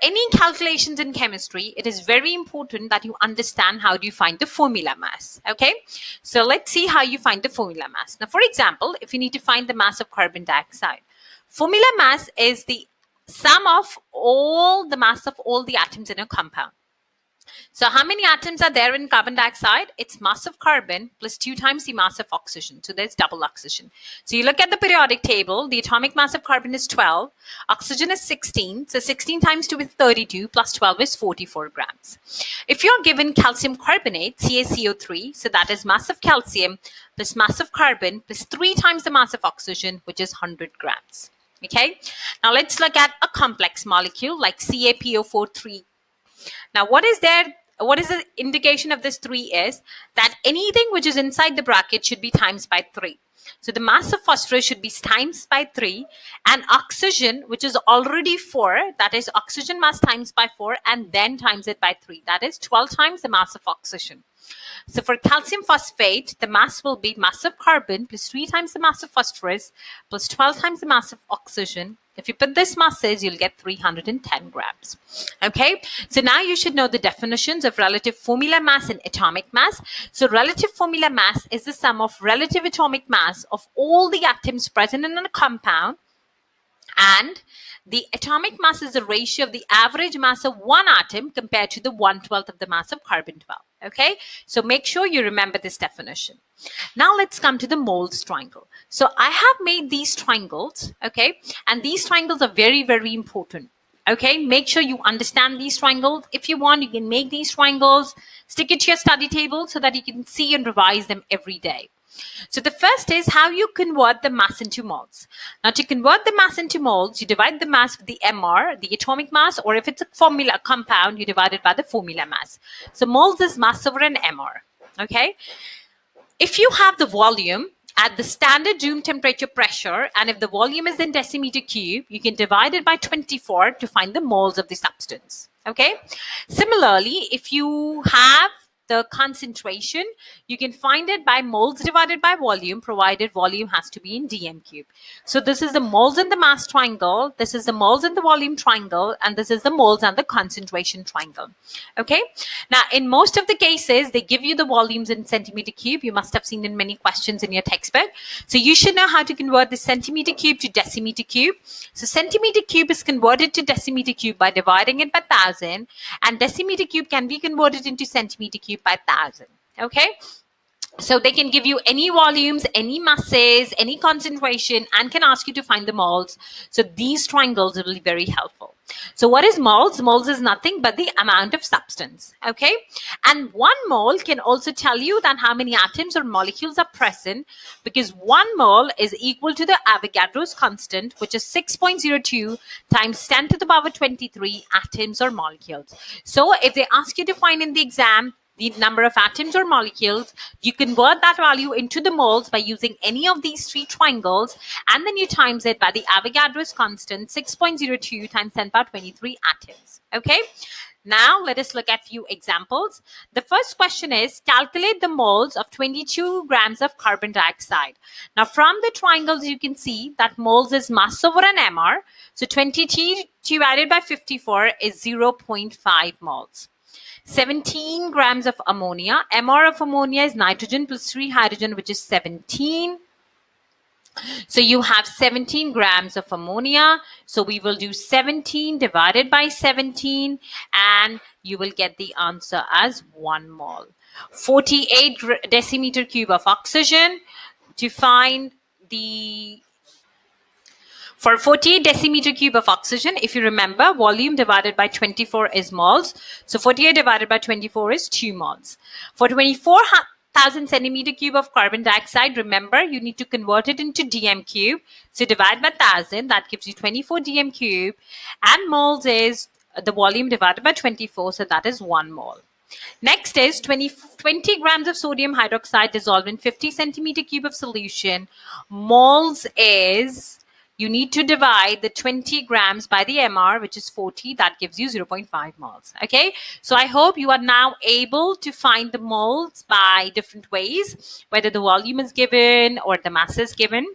any calculations in chemistry, it is very important that you understand how do you find the formula mass. Okay, so let's see how you find the formula mass. Now, for example, if you need to find the mass of carbon dioxide, formula mass is the sum of all the mass of all the atoms in a compound. So how many atoms are there in carbon dioxide? It's mass of carbon plus 2 times the mass of oxygen. So there's double oxygen. So you look at the periodic table, the atomic mass of carbon is 12, oxygen is 16. So 16 times 2 is 32 plus 12 is 44 grams. If you're given calcium carbonate, CaCO3, so that is mass of calcium plus mass of carbon plus 3 times the mass of oxygen, which is 100 grams. Okay, now let's look at a complex molecule like CaPO4 Now, what is the indication of this 3 is that anything which is inside the bracket should be times by 3. So the mass of phosphorus should be times by 3, and oxygen, which is already 4, that is oxygen mass times by 4 and then times it by 3. That is 12 times the mass of oxygen. So for calcium phosphate, the mass will be mass of carbon plus 3 times the mass of phosphorus plus 12 times the mass of oxygen. If you put this masses, you'll get 310 grams. Okay, so now you should know the definitions of relative formula mass and atomic mass. So relative formula mass is the sum of relative atomic mass of all the atoms present in a compound, and the atomic mass is the ratio of the average mass of one atom compared to the 1/12 of the mass of carbon-12. Okay, so make sure you remember this definition. Now let's come to the moles triangle. So I have made these triangles, okay, and these triangles are very, very important. Okay, make sure you understand these triangles. If you want, you can make these triangles, stick it to your study table so that you can see and revise them every day. So the first is how you convert the mass into moles. Now to convert the mass into moles, you divide the mass with the MR, the atomic mass, or if it's a formula compound, you divide it by the formula mass. So moles is mass over an MR. Okay. If you have the volume at the standard room temperature pressure, and if the volume is in decimeter cube, you can divide it by 24 to find the moles of the substance. Okay. Similarly, if you have the concentration, you can find it by moles divided by volume, provided volume has to be in dm cube. So this is the moles in the mass triangle, this is the moles in the volume triangle, and this is the moles and the concentration triangle. Okay, now in most of the cases they give you the volumes in centimeter cube. You must have seen in many questions in your textbook. So you should know how to convert the centimeter cube to decimeter cube. So centimeter cube is converted to decimeter cube by dividing it by 1000, and decimeter cube can be converted into centimeter cube by 1000. Okay, so they can give you any volumes, any masses, any concentration, and can ask you to find the moles. So these triangles will be very helpful. So what is moles? Moles is nothing but the amount of substance. Okay, and 1 mole can also tell you that how many atoms or molecules are present, because 1 mole is equal to the Avogadro's constant, which is 6.02 times 10 to the power 23 atoms or molecules. So if they ask you to find in the exam the number of atoms or molecules, you convert that value into the moles by using any of these 3 triangles, and then you times it by the Avogadro's constant, 6.02 times 10 power 23 atoms. Okay, now let us look at few examples. The first question is, calculate the moles of 22 grams of carbon dioxide. Now from the triangles you can see that moles is mass over an MR. So 22 divided by 54 is 0.5 moles. 17 grams of ammonia. MR of ammonia is nitrogen plus 3 hydrogen, which is 17. So you have 17 grams of ammonia. So we will do 17 divided by 17, and you will get the answer as 1 mole. 48 decimeter cube of oxygen. To find the For 48 decimeter cube of oxygen, if you remember, volume divided by 24 is moles. So 48 divided by 24 is 2 moles. For 24,000 centimeter cube of carbon dioxide, remember, you need to convert it into dm cube. So divide by 1000, that gives you 24 dm cube. And moles is the volume divided by 24, so that is 1 mole. Next is 20 grams of sodium hydroxide dissolved in 50 centimeter cube of solution. Moles is, you need to divide the 20 grams by the MR, which is 40. That gives you 0.5 moles. Okay, so I hope you are now able to find the moles by different ways, whether the volume is given or the mass is given.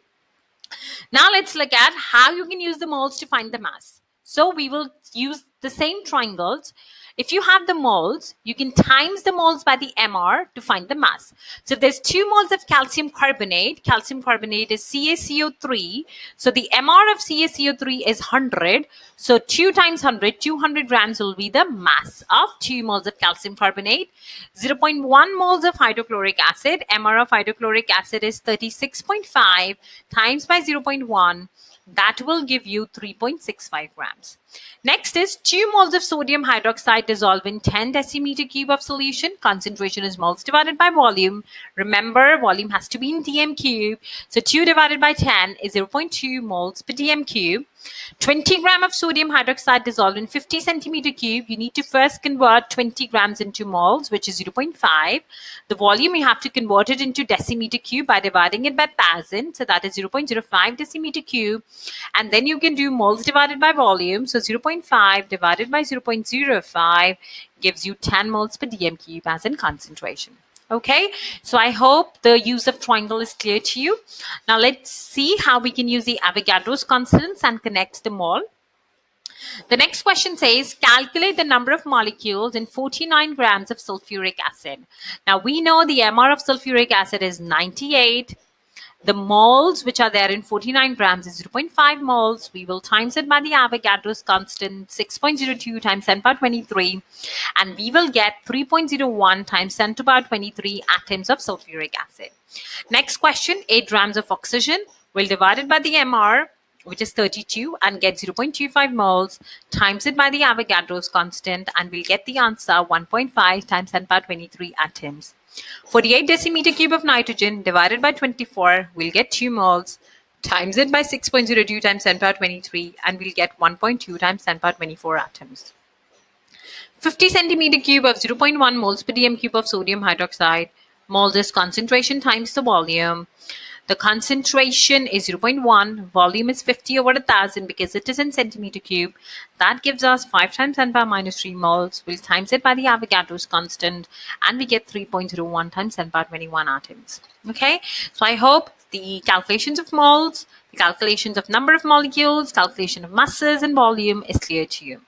Now let's look at how you can use the moles to find the mass. So we will use the same triangles. If you have the moles, you can times the moles by the MR to find the mass. So if there's 2 moles of calcium carbonate is CaCO3. So the MR of CaCO3 is 100. So 2 times 100, 200 grams will be the mass of 2 moles of calcium carbonate. 0.1 moles of hydrochloric acid, MR of hydrochloric acid is 36.5 times by 0.1. That will give you 3.65 grams. Next is 2 moles of sodium hydroxide dissolved in 10 decimeter cube of solution. Concentration is moles divided by volume. Remember, volume has to be in dm cube. So 2 divided by 10 is 0.2 moles per dm cube. 20 gram of sodium hydroxide dissolved in 50 centimeter cube. You need to first convert 20 grams into moles, which is 0.5. The volume, you have to convert it into decimeter cube by dividing it by 1000. So that is 0.05 decimeter cube. And then you can do moles divided by volume. So 0.5 divided by 0.05 gives you 10 moles per dm cube as in concentration. Okay, so I hope the use of triangle is clear to you. Now let's see how we can use the Avogadro's constants and connect them all. The next question says, calculate the number of molecules in 49 grams of sulfuric acid. Now we know the MR of sulfuric acid is 98. The moles which are there in 49 grams is 0.5 moles. We will times it by the Avogadro's constant, 6.02 times 10 power 23. And we will get 3.01 times 10 to the power 23 atoms of sulfuric acid. Next question, 8 grams of oxygen. We'll divide it by the MR, which is 32, and get 0.25 moles, times it by the Avogadro's constant, and we'll get the answer 1.5 times 10 power 23 atoms. 48 decimeter cube of nitrogen divided by 24, we'll get 2 moles, times it by 6.02 times 10 power 23, and we'll get 1.2 times 10 power 24 atoms. 50 centimeter cube of 0.1 moles per dm cube of sodium hydroxide. Moles is concentration times the volume. The concentration is 0.1, volume is 50 over 1000 because it is in centimeter cube. That gives us 5 times 10 power minus 3 moles. We'll times it by the Avogadro's constant and we get 3.01 times 10 power 21 atoms. Okay, so I hope the calculations of moles, the calculations of number of molecules, calculation of masses and volume is clear to you.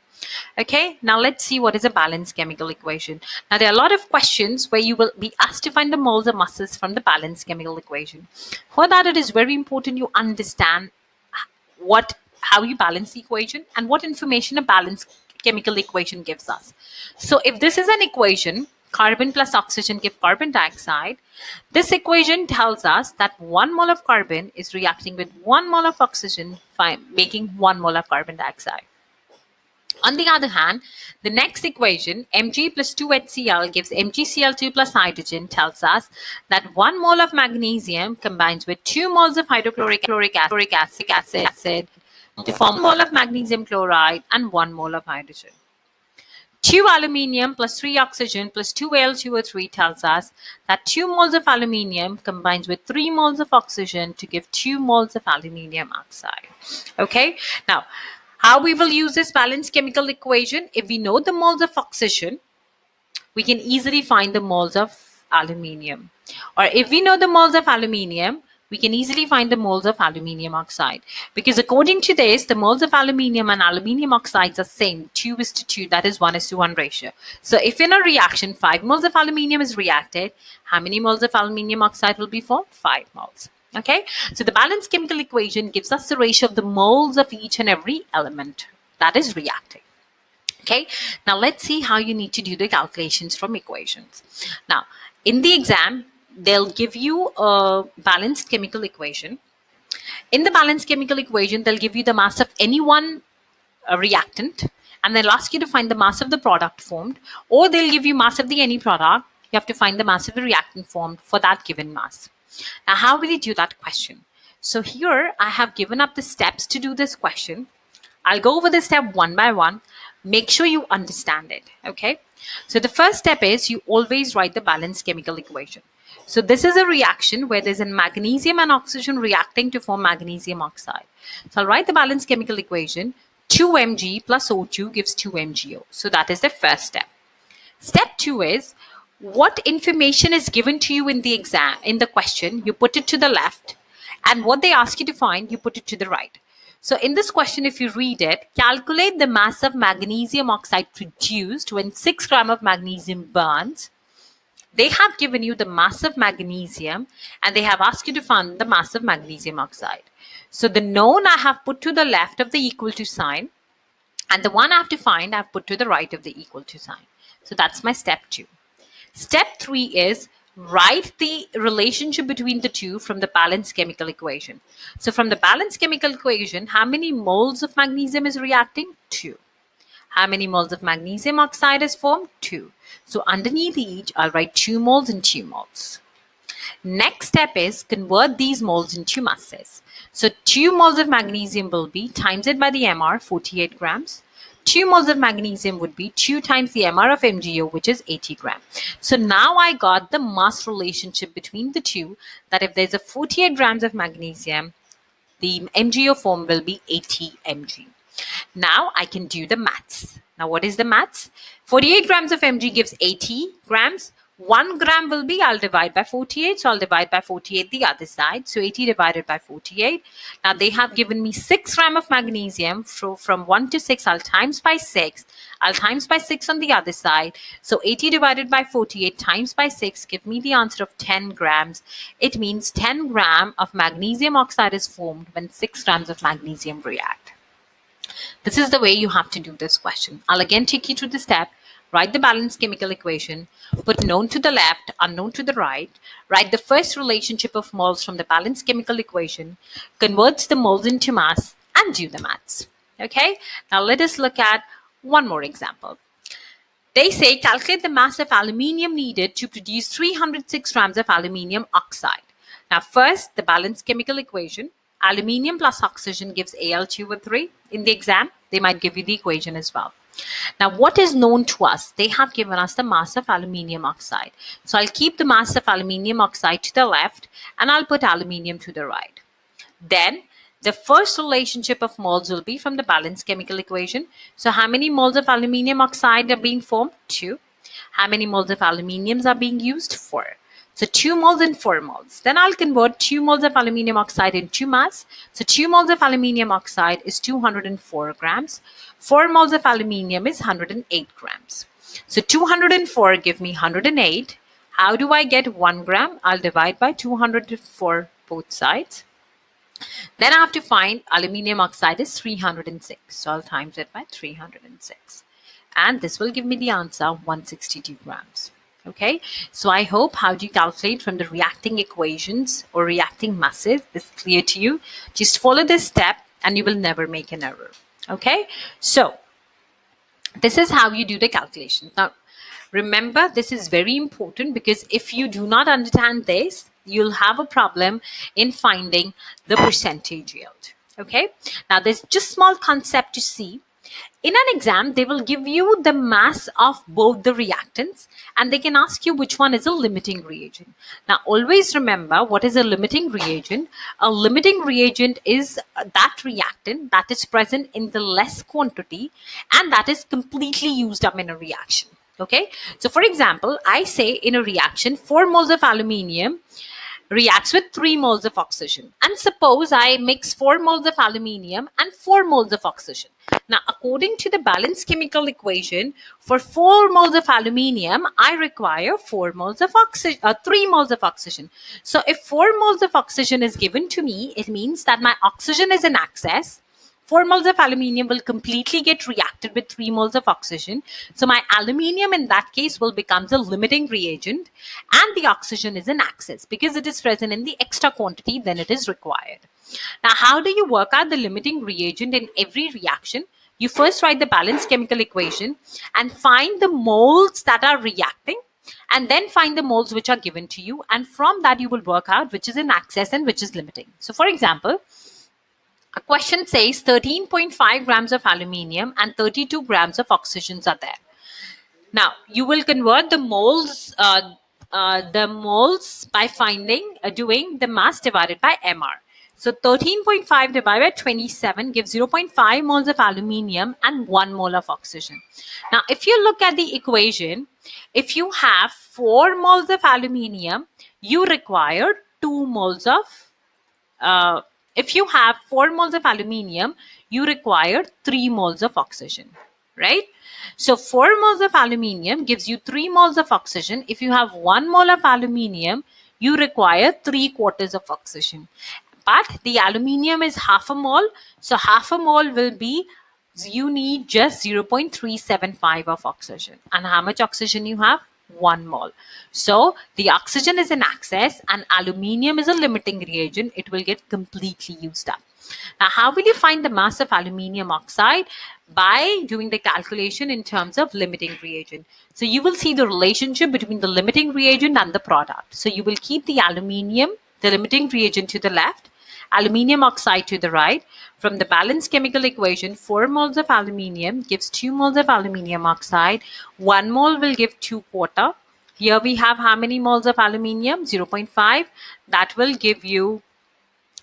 Okay, now let's see what is a balanced chemical equation. Now there are a lot of questions where you will be asked to find the moles or masses from the balanced chemical equation. For that, it is very important you understand how you balance the equation and what information a balanced chemical equation gives us. So if this is an equation, carbon plus oxygen give carbon dioxide, this equation tells us that 1 mole of carbon is reacting with 1 mole of oxygen, making 1 mole of carbon dioxide. On the other hand, the next equation, Mg plus 2HCl gives MgCl2 plus hydrogen, tells us that 1 mole of magnesium combines with 2 moles of hydrochloric acid to form 1 mole of magnesium chloride and 1 mole of hydrogen. 2 aluminium plus 3 oxygen plus 2 Al2O3 tells us that 2 moles of aluminium combines with 3 moles of oxygen to give 2 moles of aluminium oxide. Okay, now how we will use this balanced chemical equation? If we know the moles of oxygen, we can easily find the moles of aluminium. Or if we know the moles of aluminium, we can easily find the moles of aluminium oxide. Because according to this, the moles of aluminium and aluminium oxides are same, 2:2, that is 1:1 ratio. So if in a reaction, 5 moles of aluminium is reacted, how many moles of aluminium oxide will be formed? 5 moles. Okay, so the balanced chemical equation gives us the ratio of the moles of each and every element that is reacting. Okay, now let's see how you need to do the calculations from equations. Now, in the exam, they'll give you a balanced chemical equation. In the balanced chemical equation, they'll give you the mass of any one reactant, and they'll ask you to find the mass of the product formed, or they'll give you mass of the any product. You have to find the mass of the reactant formed for that given mass. Now, how will you do that question? So here I have given up the steps to do this question. I'll go over the step one by one. Make sure you understand it. Okay. So the first step is you always write the balanced chemical equation. So this is a reaction where there's a magnesium and oxygen reacting to form magnesium oxide. So I'll write the balanced chemical equation. 2Mg plus O2 gives 2MgO. So that is the first step. Step 2 is what information is given to you in the exam, in the question, you put it to the left, and what they ask you to find, you put it to the right. So in this question, if you read it, calculate the mass of magnesium oxide produced when 6 gram of magnesium burns. They have given you the mass of magnesium and they have asked you to find the mass of magnesium oxide. So the known I have put to the left of the equal to sign, and the one I have to find I've put to the right of the equal to sign. So that's my step 2. Step 3 is write the relationship between the two from the balanced chemical equation. So from the balanced chemical equation, how many moles of magnesium is reacting? 2. How many moles of magnesium oxide is formed? 2. So underneath each, I'll write 2 moles and 2 moles. Next step is convert these moles into masses. So 2 moles of magnesium will be times it by the MR, 48 grams. 2 moles of magnesium would be 2 times the MR of MgO, which is 80 grams. So now I got the mass relationship between the two, that if there's a 48 grams of magnesium, the MgO form will be 80 Mg. Now I can do the maths. Now what is the maths? 48 grams of Mg gives 80 grams. 1 gram will be, I'll divide by 48. So I'll divide by 48 the other side. So 80 divided by 48. Now they have given me 6 gram of magnesium. So from 1 to 6, I'll times by 6. I'll times by 6 on the other side. So 80 divided by 48 times by 6 give me the answer of 10 grams. It means 10 gram of magnesium oxide is formed when 6 grams of magnesium react. This is the way you have to do this question. I'll again take you through the step. Write the balanced chemical equation, put known to the left, unknown to the right, write the first relationship of moles from the balanced chemical equation, converts the moles into mass, and do the maths. Okay, now let us look at one more example. They say calculate the mass of aluminium needed to produce 306 grams of aluminium oxide. Now first, the balanced chemical equation. Aluminium plus oxygen gives Al2O3. In the exam, they might give you the equation as well. Now, what is known to us? They have given us the mass of aluminium oxide. So I'll keep the mass of aluminium oxide to the left and I'll put aluminium to the right. Then the first relationship of moles will be from the balanced chemical equation. So how many moles of aluminium oxide are being formed? 2. How many moles of aluminiums are being used? 4. So 2 moles and 4 moles. Then I'll convert 2 moles of aluminium oxide into mass. So 2 moles of aluminium oxide is 204 grams. 4 moles of aluminium is 108 grams. So 204 give me 108. How do I get 1 gram? I'll divide by 204 both sides. Then I have to find aluminium oxide is 306. So I'll times it by 306. And this will give me the answer 162 grams. Okay, so I hope how do you calculate from the reacting equations or reacting masses is clear to you. Just follow this step and you will never make an error. Okay, so this is how you do the calculation. Now, remember, this is very important because if you do not understand this, you'll have a problem in finding the percentage yield. Okay, now there's just small concept to see. In an exam, they will give you the mass of both the reactants and they can ask you which one is a limiting reagent. Now, always remember what is a limiting reagent. A limiting reagent is that reactant that is present in the less quantity and that is completely used up in a reaction. Okay, so for example, I say in a reaction, 4 moles of aluminium reacts with 3 moles of oxygen. And suppose I mix 4 moles of aluminium and 4 moles of oxygen. Now, according to the balanced chemical equation, for 4 moles of aluminium, I require 4 moles of oxygen, 3 moles of oxygen. So if 4 moles of oxygen is given to me, it means that my oxygen is in excess. 4 moles of aluminium will completely get reacted with 3 moles of oxygen. So my aluminium in that case will become the limiting reagent and the oxygen is in excess because it is present in the extra quantity than it is required. Now, how do you work out the limiting reagent in every reaction? You first write the balanced chemical equation and find the moles that are reacting and then find the moles which are given to you. And from that, you will work out which is in excess and which is limiting. So for example, a question says 13.5 grams of aluminium and 32 grams of oxygens are there. Now, you will convert the moles by doing the mass divided by MR. So 13.5 divided by 27 gives 0.5 moles of aluminium and 1 mole of oxygen. Now, if you look at the equation, if you have 4 moles of aluminium, you require 2 moles of if you have 4 moles of aluminium, you require 3 moles of oxygen, right? So 4 moles of aluminium gives you 3 moles of oxygen. If you have 1 mole of aluminium, you require 3/4 of oxygen. But the aluminium is half a mole, so half a mole will be, you need just 0.375 of oxygen. And how much oxygen you have? 1 mole. So the oxygen is in excess and aluminium is a limiting reagent. It will get completely used up. Now, how will you find the mass of aluminium oxide? By doing the calculation in terms of limiting reagent. So you will see the relationship between the limiting reagent and the product. So you will keep the aluminium, the limiting reagent, to the left, aluminium oxide to the right. From the balanced chemical equation, 4 moles of aluminium gives 2 moles of aluminium oxide. 1 mole will give 2/4. Here we have how many moles of aluminium? 0.5. That will give you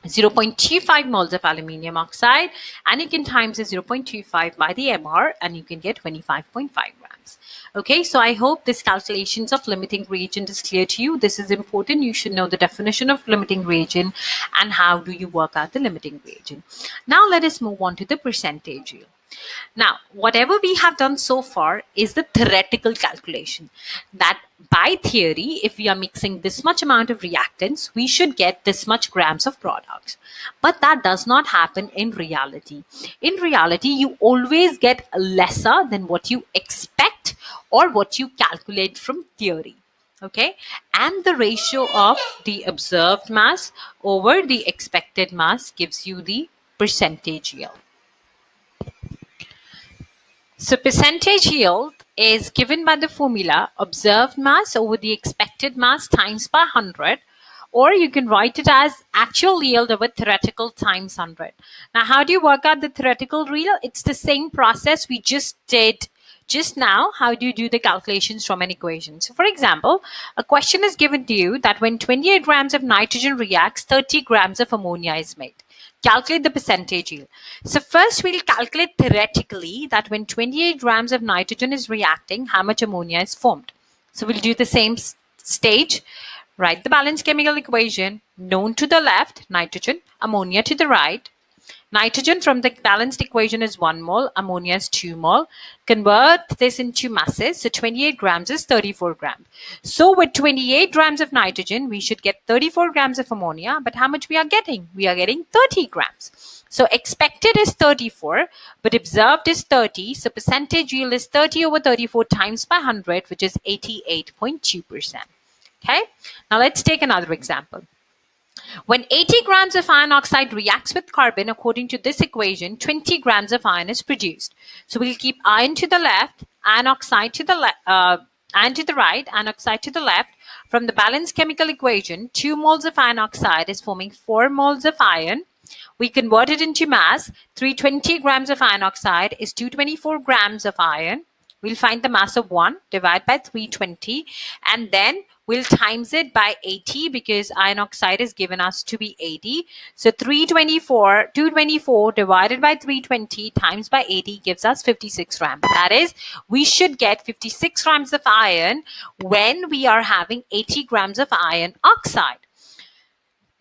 0.25 moles of aluminium oxide, and you can times the 0.25 by the MR and you can get 25.5 grams. Okay, so I hope this calculations of limiting reagent is clear to you. This is important. You should know the definition of limiting reagent and how do you work out the limiting reagent. Now let us move on to the percentage yield. Now, whatever we have done so far is the theoretical calculation that by theory, if we are mixing this much amount of reactants, we should get this much grams of products. But that does not happen in reality. In reality, you always get lesser than what you expect or what you calculate from theory. Okay, and the ratio of the observed mass over the expected mass gives you the percentage yield. So percentage yield is given by the formula observed mass over the expected mass times by 100, or you can write it as actual yield over theoretical times 100. Now, how do you work out the theoretical yield? It's the same process we just did just now. How do you do the calculations from an equation? So for example, a question is given to you that when 28 grams of nitrogen reacts, 30 grams of ammonia is made. Calculate the percentage yield. So first we'll calculate theoretically that when 28 grams of nitrogen is reacting, how much ammonia is formed. So we'll do the same stage. Write the balanced chemical equation. Known to the left, nitrogen, ammonia to the right. Nitrogen from the balanced equation is 1 mole, ammonia is 2 mole. Convert this into masses. So 28 grams is 34 grams. So with 28 grams of nitrogen, we should get 34 grams of ammonia. But how much we are getting? We are getting 30 grams. So expected is 34, but observed is 30. So percentage yield is 30 over 34 times by 100, which is 88.2%. Okay. Now let's take another example. When 80 grams of iron oxide reacts with carbon, according to this equation, 20 grams of iron is produced. So we'll keep iron to the left, iron oxide to the iron to the right, iron oxide to the left. From the balanced chemical equation, 2 moles of iron oxide is forming 4 moles of iron. We convert it into mass. 320 grams of iron oxide is 224 grams of iron. We'll find the mass of 1, divide by 320, and then we'll times it by 80 because iron oxide is given us to be 80. So 224 divided by 320 times by 80 gives us 56 grams. That is, we should get 56 grams of iron when we are having 80 grams of iron oxide.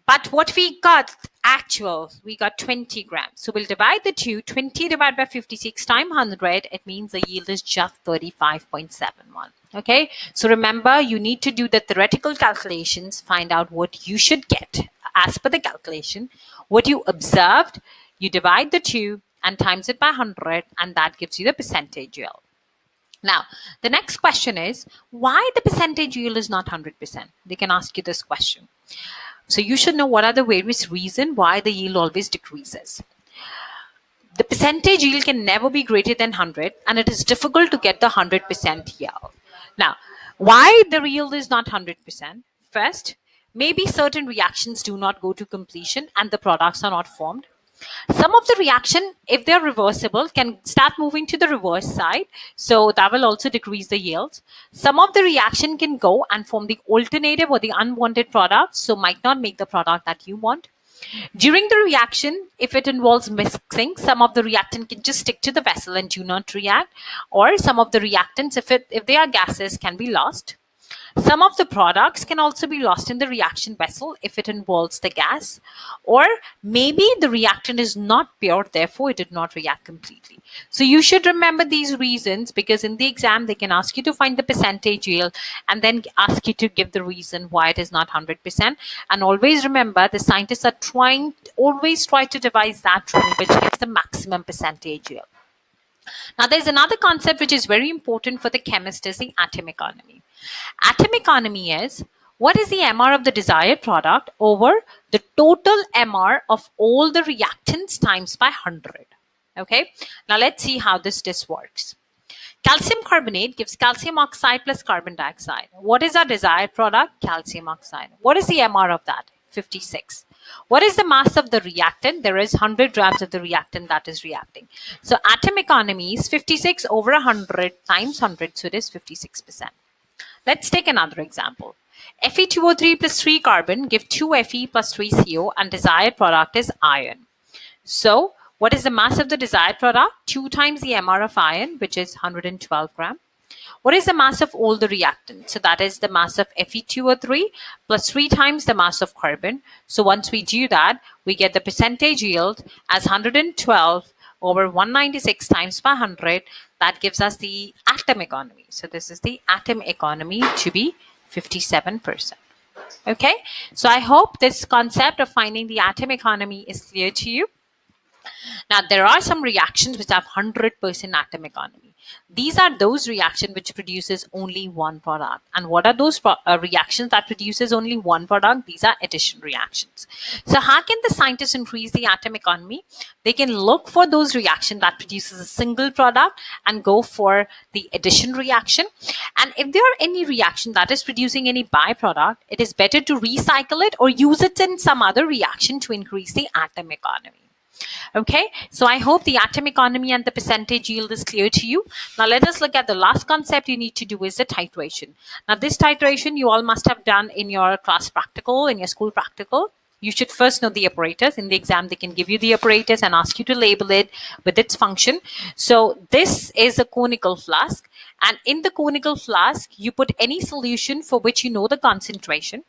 But what we got actual, we got 20 grams. So we'll divide the two. 20 divided by 56 times 100. It means the yield is just 35.71. Okay. So remember, you need to do the theoretical calculations, find out what you should get as per the calculation. What you observed, you divide the two and times it by 100, and that gives you the percentage yield. Now, the next question is, why the percentage yield is not 100%? They can ask you this question. So you should know what are the various reasons why the yield always decreases. The percentage yield can never be greater than 100, and it is difficult to get the 100% yield. Now, why the yield is not 100%? First, maybe certain reactions do not go to completion and the products are not formed. Some of the reaction, if they're reversible, can start moving to the reverse side. So that will also decrease the yields. Some of the reaction can go and form the alternative or the unwanted product. So might not make the product that you want. During the reaction, if it involves mixing, some of the reactant can just stick to the vessel and do not react. Or some of the reactants, if they are gases, can be lost. Some of the products can also be lost in the reaction vessel if it involves the gas, or maybe the reactant is not pure, therefore it did not react completely. So you should remember these reasons, because in the exam they can ask you to find the percentage yield and then ask you to give the reason why it is not 100%. And always remember, the scientists are always try to devise that rule which gives the maximum percentage yield. Now, there's another concept which is very important for the chemist, is the atom economy. Atom economy is what is the MR of the desired product over the total MR of all the reactants times by 100. Okay, now let's see how this works. Calcium carbonate gives calcium oxide plus carbon dioxide. What is our desired product? Calcium oxide. What is the MR of that? 56. What is the mass of the reactant? There is 100 grams of the reactant that is reacting. So atom economy is 56 over 100 times 100. So it is 56%. Let's take another example. Fe2O3 plus 3 carbon give 2 Fe plus 3 CO, and desired product is iron. So what is the mass of the desired product? 2 times the MR of iron, which is 112 gram. What is the mass of all the reactants? So that is the mass of Fe2O3 plus 3 times the mass of carbon. So once we do that, we get the percentage yield as 112 over 196 times per 100. That gives us the atom economy. So this is the atom economy to be 57%. Okay, so I hope this concept of finding the atom economy is clear to you. Now, there are some reactions which have 100% atom economy. These are those reactions which produces only one product. And what are those reactions that produces only one product? These are addition reactions. So how can the scientists increase the atom economy? They can look for those reactions that produces a single product and go for the addition reaction. And if there are any reaction that is producing any byproduct, it is better to recycle it or use it in some other reaction to increase the atom economy. Okay, so I hope the atom economy and the percentage yield is clear to you. Now let us look at the last concept you need to do, is the titration. Now this titration you all must have done in your class practical, in your school practical. You should first know the apparatus. In the exam they can give you the apparatus and ask you to label it with its function. So this is a conical flask, and in the conical flask you put any solution for which you know the concentration,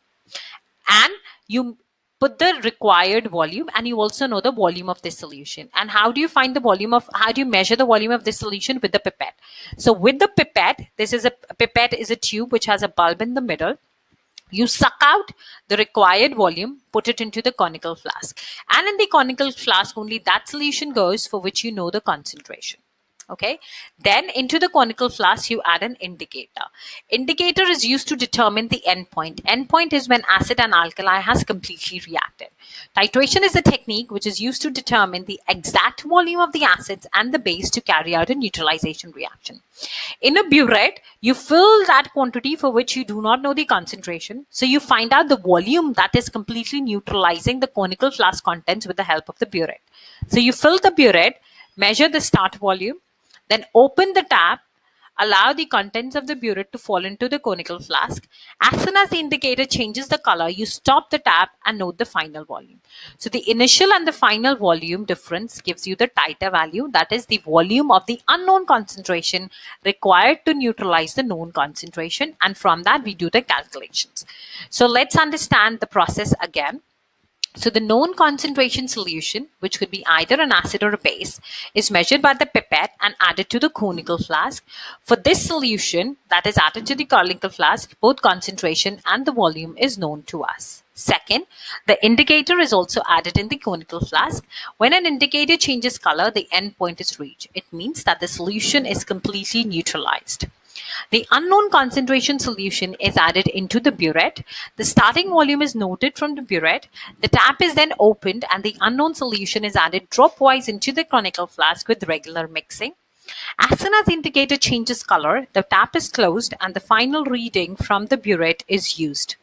and you put the required volume, and you also know the volume of this solution. And how do you find the volume of, how do you measure the volume of this solution? With the pipette. So with the pipette, pipette is a tube which has a bulb in the middle. You suck out the required volume, put it into the conical flask, and in the conical flask only that solution goes for which you know the concentration. Okay, then into the conical flask you add an indicator. Indicator is used to determine the endpoint. Endpoint is when acid and alkali has completely reacted. Titration is a technique which is used to determine the exact volume of the acids and the base to carry out a neutralization reaction. In a burette, you fill that quantity for which you do not know the concentration. So you find out the volume that is completely neutralizing the conical flask contents with the help of the burette. So you fill the burette, measure the start volume, then open the tap, allow the contents of the burette to fall into the conical flask. As soon as the indicator changes the color, you stop the tap and note the final volume. So the initial and the final volume difference gives you the titer value, that is the volume of the unknown concentration required to neutralize the known concentration, and from that we do the calculations. So let's understand the process again. So the known concentration solution, which could be either an acid or a base, is measured by the pipette and added to the conical flask. For this solution that is added to the conical flask, both concentration and the volume is known to us. Second, the indicator is also added in the conical flask. When an indicator changes color, the end point is reached. It means that the solution is completely neutralized. The unknown concentration solution is added into the burette. The starting volume is noted from the burette. The tap is then opened and the unknown solution is added dropwise into the conical flask with regular mixing. As soon as the indicator changes color, the tap is closed and the final reading from the burette is used.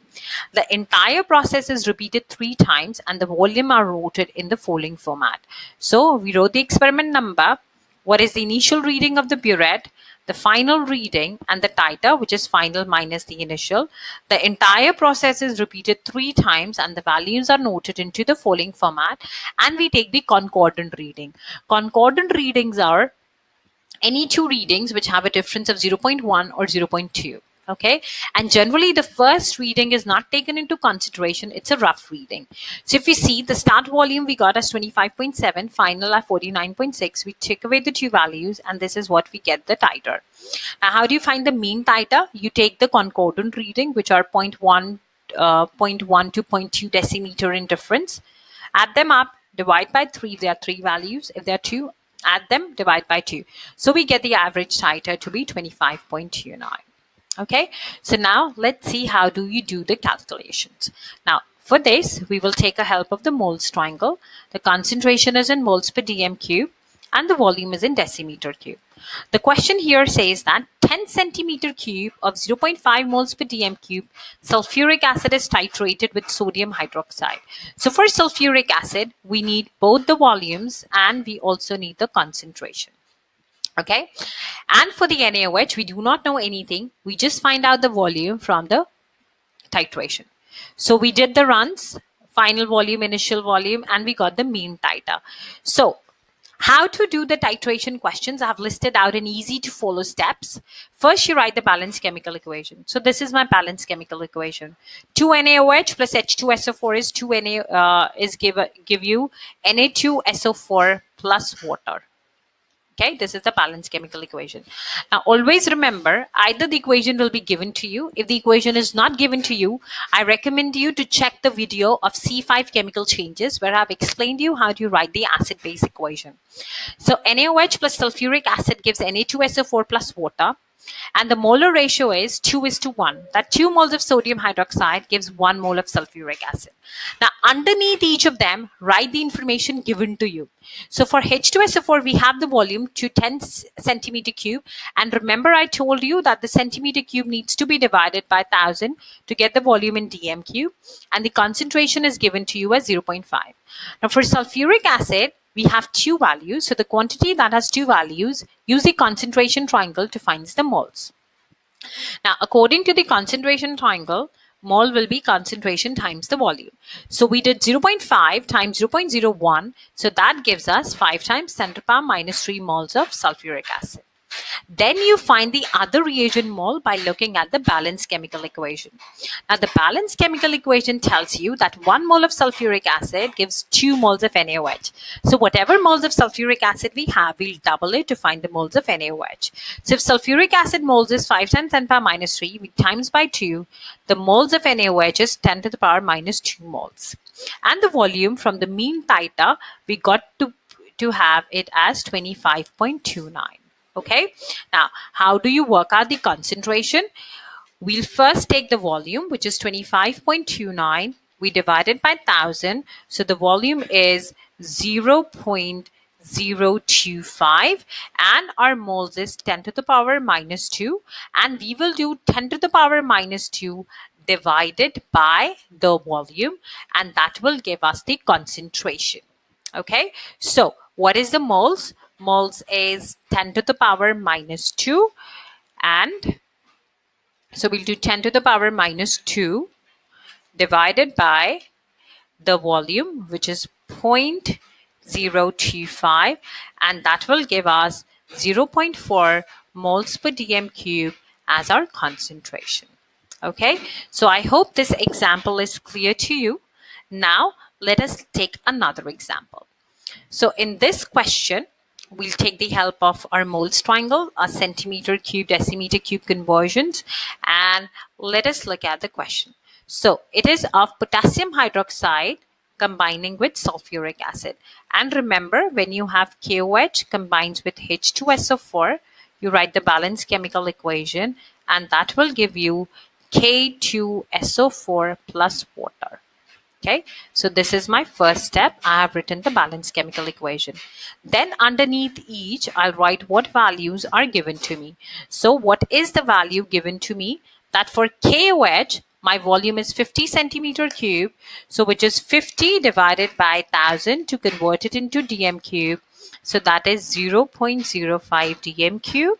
The entire process is repeated 3 times and the volume are wrote in the following format. So we wrote the experiment number, what is the initial reading of the burette, the final reading, and the titer, which is final minus the initial. The entire process is repeated 3 times and the values are noted into the following format, and we take the concordant reading. Concordant readings are any 2 readings which have a difference of 0.1 or 0.2. Okay, and generally the first reading is not taken into consideration. It's a rough reading. So if we see the start volume we got as 25.7, final at 49.6, we take away the two values and this is what we get the titer. Now how do you find the mean titer? You take the concordant reading, which are 0.1 to 0.2 decimeter in difference, add them up, divide by 3. There are 3 values. If there are 2, add them, divide by 2. So we get the average titer to be 25.29. Okay, so now let's see how do you do the calculations. Now for this, we will take a help of the moles triangle. The concentration is in moles per dm cube and the volume is in decimeter cube. The question here says that 10 centimeter cube of 0.5 moles per dm cube sulfuric acid is titrated with sodium hydroxide. So for sulfuric acid, we need both the volumes and we also need the concentration. Okay, and for the NaOH, we do not know anything. We just find out the volume from the titration. So we did the runs, final volume, initial volume, and we got the mean titer. So how to do the titration questions? I have listed out in easy to follow steps. First, you write the balanced chemical equation. So this is my balanced chemical equation. 2 NaOH plus H2SO4 is 2 give you Na2SO4 plus water. Okay, this is the balanced chemical equation. Now, always remember, either the equation will be given to you. If the equation is not given to you, I recommend you to check the video of C5 chemical changes where I've explained you how to write the acid-base equation. So, NaOH plus sulfuric acid gives Na2SO4 plus water. And the molar ratio is 2:1. That 2 moles of sodium hydroxide gives 1 mole of sulfuric acid. Now, underneath each of them, write the information given to you. So for H2SO4, we have the volume to 10 centimeter cube. And remember, I told you that the centimeter cube needs to be divided by 1000 to get the volume in dm cube. And the concentration is given to you as 0.5. Now, for sulfuric acid, we have 2 values. So the quantity that has 2 values, use the concentration triangle to find the moles. Now, according to the concentration triangle, mole will be concentration times the volume. So we did 0.5 times 0.01. So that gives us 5 times 10 to the power minus 3 moles of sulfuric acid. Then you find the other reagent mole by looking at the balanced chemical equation. Now the balanced chemical equation tells you that 1 mole of sulfuric acid gives 2 moles of NaOH. So whatever moles of sulfuric acid we have, we'll double it to find the moles of NaOH. So if sulfuric acid moles is 5 times 10 to the power minus 3, we times by 2, the moles of NaOH is 10 to the power minus 2 moles. And the volume from the mean titer, we got to have it as 25.29. Okay, now how do you work out the concentration? We'll first take the volume, which is 25.29. We divide it by 1000. So the volume is 0.025 and our moles is 10 to the power minus 2. And we will do 10 to the power minus 2 divided by the volume, and that will give us the concentration. Okay, so what is the moles? Moles is 10 to the power minus 2, and so we'll do 10 to the power minus 2 divided by the volume, which is 0.025, and that will give us 0.4 moles per dm cube as our concentration. Okay, so I hope this example is clear to you. Now let us take another example. So in this question, we'll take the help of our moles triangle, our centimeter cube, decimeter cube conversions, and let us look at the question. So it is of potassium hydroxide combining with sulfuric acid. And remember, when you have KOH combines with H2SO4, you write the balanced chemical equation, and that will give you K2SO4 plus water. Okay, so this is my first step. I have written the balanced chemical equation. Then underneath each, I'll write what values are given to me. So what is the value given to me? That for KOH, my volume is 50 centimeter cube. So which is 50 divided by 1000 to convert it into dm cube. So that is 0.05 dm cube.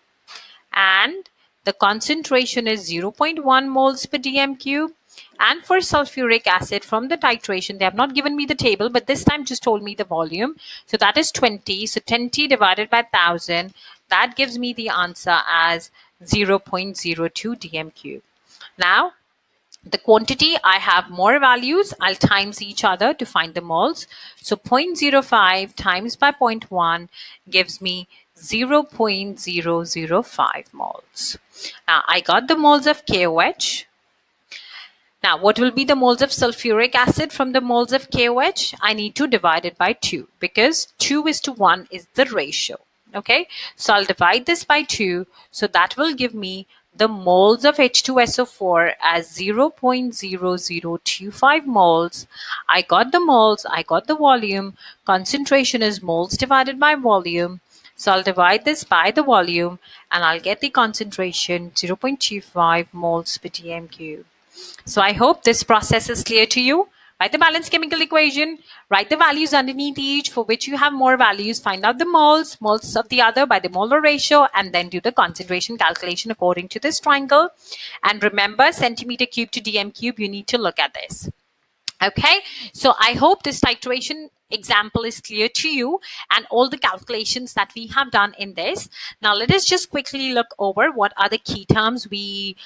And the concentration is 0.1 moles per dm cube. And for sulfuric acid, from the titration, they have not given me the table, but this time just told me the volume. So that is 20. So 20 divided by 1000, that gives me the answer as 0.02 dm cube. Now, the quantity, I have more values, I'll times each other to find the moles. So 0.05 times by 0.1 gives me 0.005 moles. Now I got the moles of KOH. Now what will be the moles of sulfuric acid from the moles of KOH? I need to divide it by 2 because 2:1 is the ratio. Okay, so I'll divide this by 2. So that will give me the moles of H2SO4 as 0.0025 moles. I got the moles, I got the volume. Concentration is moles divided by volume. So I'll divide this by the volume and I'll get the concentration 0.25 moles per dm cube. So I hope this process is clear to you. Write the balanced chemical equation, write the values underneath each for which you have more values, find out the moles of the other by the molar ratio, and then do the concentration calculation according to this triangle. And remember, centimeter cube to dm cube, you need to look at this. Okay, so I hope this titration example is clear to you and all the calculations that we have done in this. Now let us just quickly look over what are the key terms we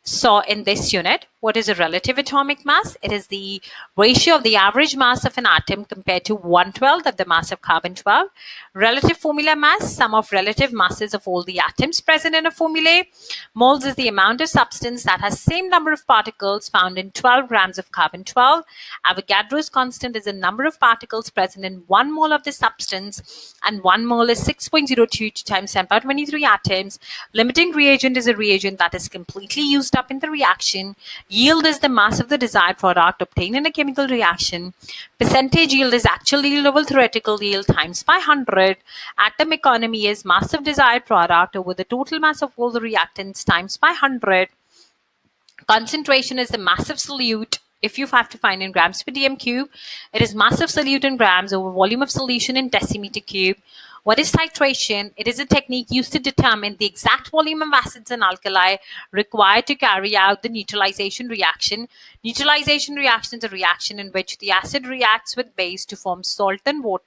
saw in this unit. What is a relative atomic mass? It is the ratio of the average mass of an atom compared to 1/12 of the mass of carbon-12. Relative formula mass, sum of relative masses of all the atoms present in a formulae. Moles is the amount of substance that has same number of particles found in 12 grams of carbon-12. Avogadro's constant is the number of particles present in 1 mole of the substance, and 1 mole is 6.022 times 10 power 23 atoms. Limiting reagent is a reagent that is completely used up in the reaction. Yield is the mass of the desired product obtained in a chemical reaction. Percentage yield is actual yield over theoretical yield times by 100. Atom economy is mass of desired product over the total mass of all the reactants times by 100. Concentration is the mass of solute. If you have to find in grams per dm cube, it is mass of solute in grams over volume of solution in decimeter cube. What is titration? It is a technique used to determine the exact volume of acids and alkali required to carry out the neutralization reaction. Neutralization reaction is a reaction in which the acid reacts with base to form salt and water.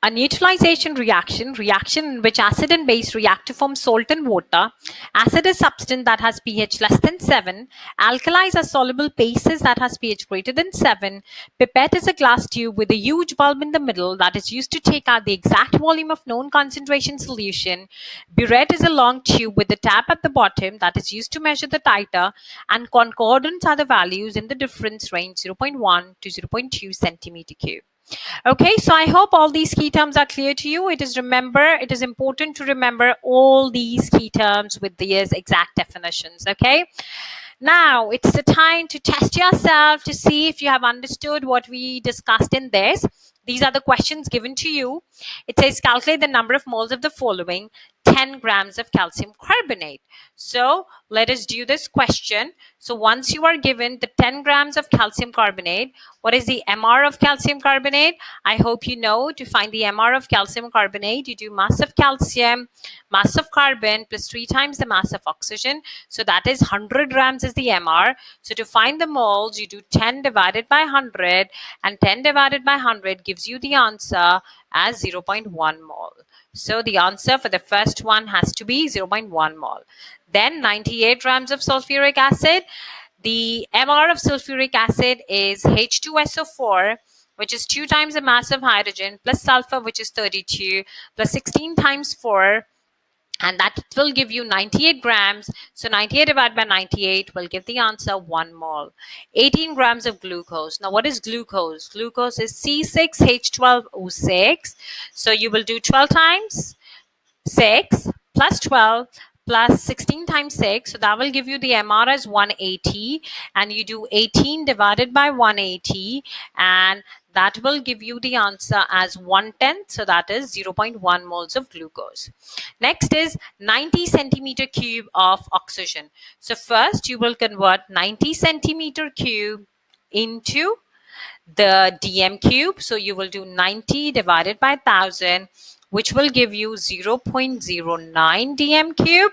A neutralization reaction in which acid and base react to form salt and water. Acid is substance that has pH less than 7. Alkalis are soluble bases that has pH greater than 7. Pipette is a glass tube with a huge bulb in the middle that is used to take out the exact volume of known concentration solution. Burette is a long tube with a tap at the bottom that is used to measure the titer, and concordance are the values in the difference range 0.1 to 0.2 centimeter cube. Okay, so I hope all these key terms are clear to you. It is important to remember all these key terms with these exact definitions. Okay, now it's the time to test yourself to see if you have understood what we discussed in this. These are the questions given to you. It says calculate the number of moles of the following: 10 grams of calcium carbonate. So let us do this question. So once you are given the 10 grams of calcium carbonate, what is the MR of calcium carbonate? I hope you know to find the MR of calcium carbonate, you do mass of calcium, mass of carbon plus 3 times the mass of oxygen. So that is 100 grams is the MR. So to find the moles, you do 10 divided by 100, and 10 divided by 100 gives you the answer as 0.1 mole. So the answer for the first one has to be 0.1 mole. Then 98 grams of sulfuric acid. The MR of sulfuric acid is H2SO4, which is 2 times the mass of hydrogen, plus sulfur, which is 32, plus 16 times 4, and that will give you 98 grams. So 98 divided by 98 will give the answer 1 mole. 18 grams of glucose. Now what is glucose? Glucose is C6H12O6. So you will do 12 times 6 plus 12 plus 16 times 6. So that will give you the MR as 180, and you do 18 divided by 180, and that will give you the answer as 1/10. So that is 0.1 moles of glucose. Next is 90 centimeter cube of oxygen. So first you will convert 90 centimeter cube into the dm cube. So you will do 90 divided by 1000, which will give you 0.09 dm cube,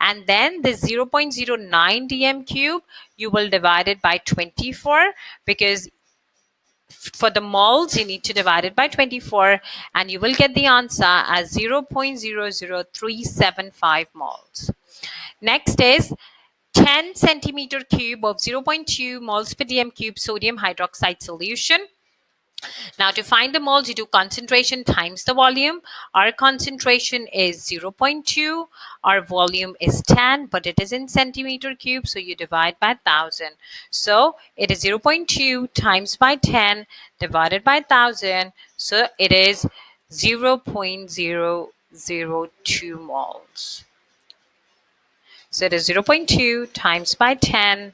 and then the 0.09 dm cube you will divide it by 24, because For the moles, you need to divide it by 24 and you will get the answer as 0.00375 moles. Next is 10 centimeter cube of 0.2 moles per dm cube sodium hydroxide solution. Now to find the moles, you do concentration times the volume. Our concentration is 0.2. Our volume is 10, but it is in centimeter cube, so you divide by 1000. So it is 0.2 times by 10 divided by 1000. So it is 0.002 moles. So it is 0.2 times by 10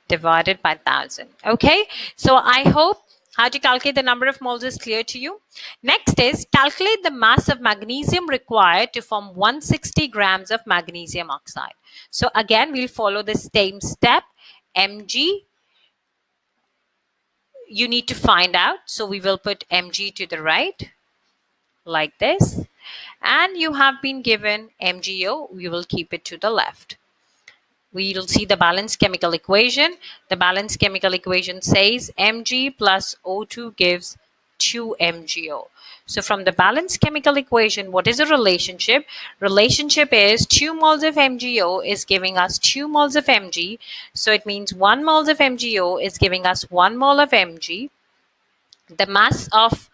divided by 1000. Okay, so I hope how to calculate the number of moles is clear to you. Next is calculate the mass of magnesium required to form 160 grams of magnesium oxide. So again, we'll follow the same step. Mg, you need to find out. So we will put Mg to the right like this. And you have been given MgO, we will keep it to the left. We will see the balanced chemical equation. The balanced chemical equation says Mg plus O2 gives 2MgO. So from the balanced chemical equation, what is the relationship? Relationship is 2 moles of MgO is giving us 2 moles of Mg. So it means 1 moles of MgO is giving us 1 mole of Mg. The mass of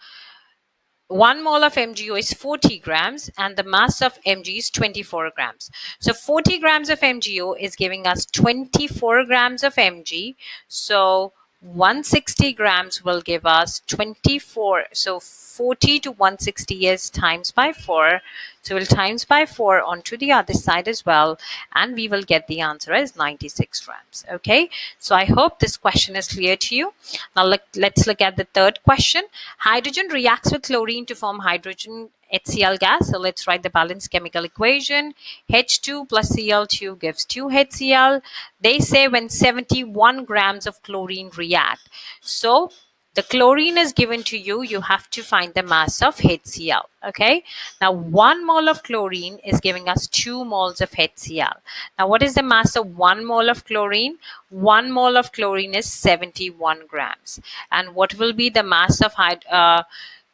1 mole of MgO is 40 grams and the mass of Mg is 24 grams. So 40 grams of MgO is giving us 24 grams of Mg. So 160 grams will give us 24. So 40 to 160 is times by 4. So we'll times by 4 onto the other side as well. And we will get the answer as 96 grams. Okay. So I hope this question is clear to you. Now let's look at the third question. Hydrogen reacts with chlorine to form hydrogen HCl gas. So let's write the balanced chemical equation. H2 plus Cl2 gives 2 HCl. They say when 71 grams of chlorine react. So the chlorine is given to you, you have to find the mass of HCl. Okay. Now 1 mole of chlorine is giving us 2 moles of HCl. Now what is the mass of 1 mole of chlorine? 1 mole of chlorine is 71 grams. And what will be the mass of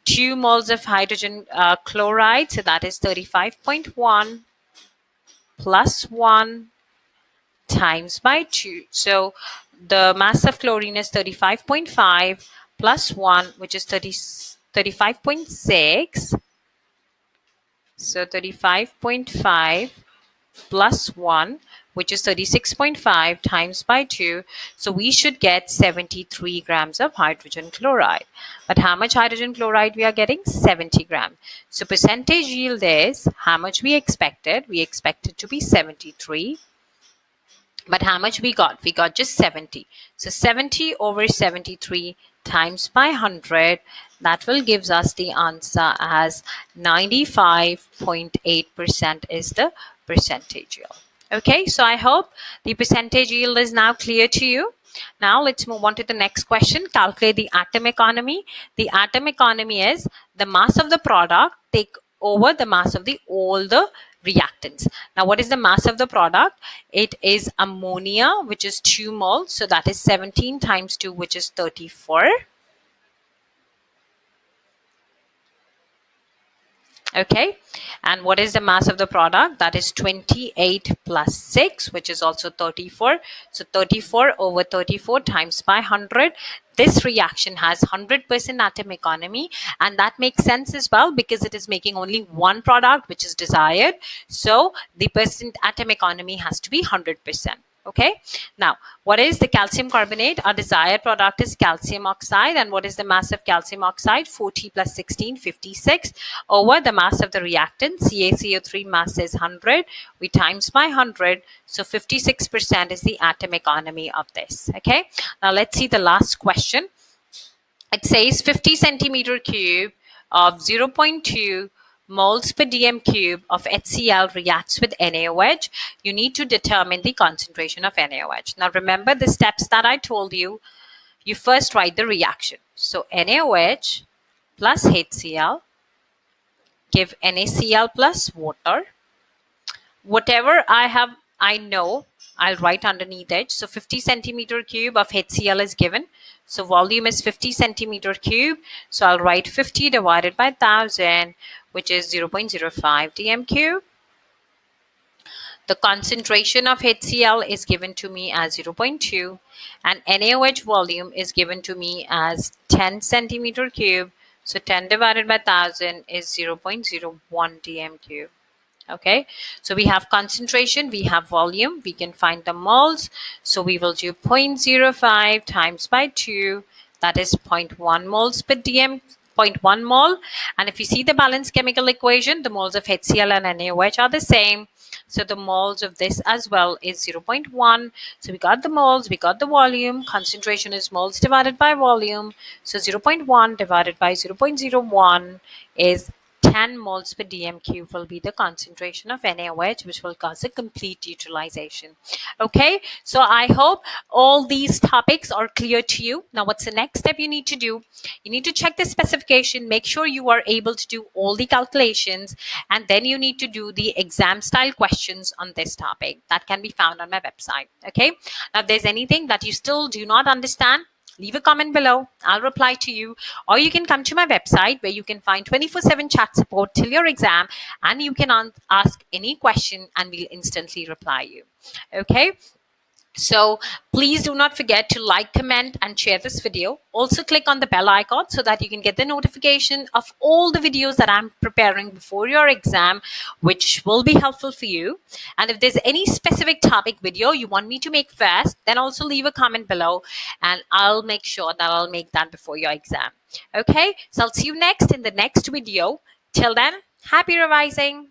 2 moles of hydrogen chloride? So that is 35.1 plus 1 times by 2. So the mass of chlorine is 35.5 plus 1, which is 35.6. So 35.5 plus 1, which is 36.5 times by 2. So we should get 73 grams of hydrogen chloride. But how much hydrogen chloride we are getting? 70 grams. So percentage yield is how much we expected. We expected to be 73. But how much we got? We got just 70. So 70 over 73 times by 100, that will give us the answer as 95.8% is the percentage yield. Okay, so I hope the percentage yield is now clear to you. Now let's move on to the next question. Calculate the atom economy. The atom economy is the mass of the product take over the mass of all the reactants. Now what is the mass of the product? It is ammonia, which is 2 moles. So that is 17 times 2, which is 34. Okay, and what is the mass of the product? That is 28 plus 6, which is also 34. So 34 over 34 times by 100. This reaction has 100% atom economy, and that makes sense as well because it is making only one product, which is desired. So the percent atom economy has to be 100%. Okay, now what is the calcium carbonate? Our desired product is calcium oxide, and what is the mass of calcium oxide? 40 plus 16, 56 over the mass of the reactant. CaCO3 mass is 100. We times by 100, so 56% is the atom economy of this. Okay, now let's see the last question. It says 50 centimeter cube of 0.2 moles per dm cube of HCl reacts with NaOH. You need to determine the concentration of NaOH. Now remember the steps that I told you. You first write the reaction. So NaOH plus HCl give NaCl plus water. Whatever I know, I'll write underneath it. So 50 centimeter cube of HCl is given. So volume is 50 centimeter cube. So I'll write 50 divided by 1000, which is 0.05 dm cube. The concentration of HCl is given to me as 0.2 and NaOH volume is given to me as 10 centimeter cube. So 10 divided by 1000 is 0.01 dm cube. Okay, so we have concentration, we have volume, we can find the moles. So we will do 0.05 times by 2, that is 0.1 moles per dm, 0.1 mole. And if you see the balanced chemical equation, the moles of HCl and NaOH are the same. So the moles of this as well is 0.1. So we got the moles, we got the volume. Concentration is moles divided by volume. So 0.1 divided by 0.01 is 10 moles per dm cube will be the concentration of NaOH, which will cause a complete utilization. Okay, so I hope all these topics are clear to you. Now, what's the next step you need to do? You need to check the specification, make sure you are able to do all the calculations, and then you need to do the exam style questions on this topic that can be found on my website. Okay, now if there's anything that you still do not understand, leave a comment below. I'll reply to you. Or you can come to my website where you can find 24/7 chat support till your exam, and you can ask any question and we'll instantly reply you. Okay. So please do not forget to like, comment, and share this video. Also click on the bell icon so that you can get the notification of all the videos that I'm preparing before your exam, which will be helpful for you. And if there's any specific topic video you want me to make first, then also leave a comment below and I'll make sure that I'll make that before your exam. Okay, so I'll see you next in the next video. Till then, happy revising.